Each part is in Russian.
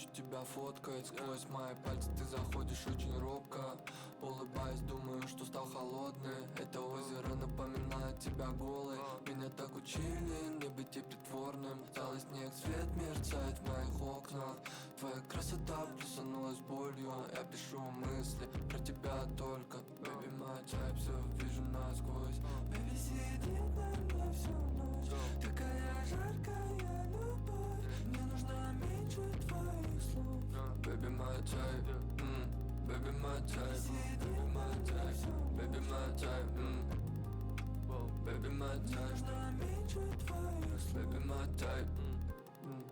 хочу тебя фоткать. Сквозь мои пальцы ты заходишь очень робко. Улыбаясь, думаю, что стал холодный. Это озеро напоминает тебя голой. Меня так учили не быть и притворным. Талый снег, свет мерцает в моих окнах. Твоя красота плюсанулась болью. Я пишу мысли про тебя только. Baby, my type, все вижу насквозь. Baby, сидит на мне всю ночь. Такая жаркая любовь. Мне нужно меньше твоих слов. Baby, my type, baby, my type, baby, my type, baby, my type, baby, my type. Нужно меньше твоих слов. Baby, my type.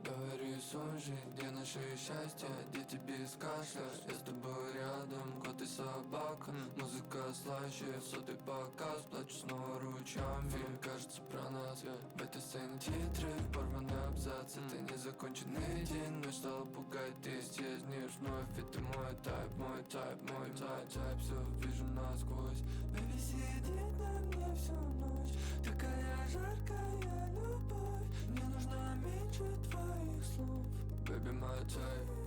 Говори, сон же, где наше счастье? Дети без кашля, я с тобой рядом, кот и собака. Музыка слаще, сотый показ, плачу снова ручьями. Фильм кажется про нас, в этой сцене титры, порванный абзац. Это незаконченный день, ночь стала пугать, ты исчезнешь вновь. Это мой тайп, мой тайп, мой тайп, все вижу насквозь. Baby, сидит на мне всю ночь. Такая жаркая любовь. Мне нужно меньше твоих слов. Baby, my type.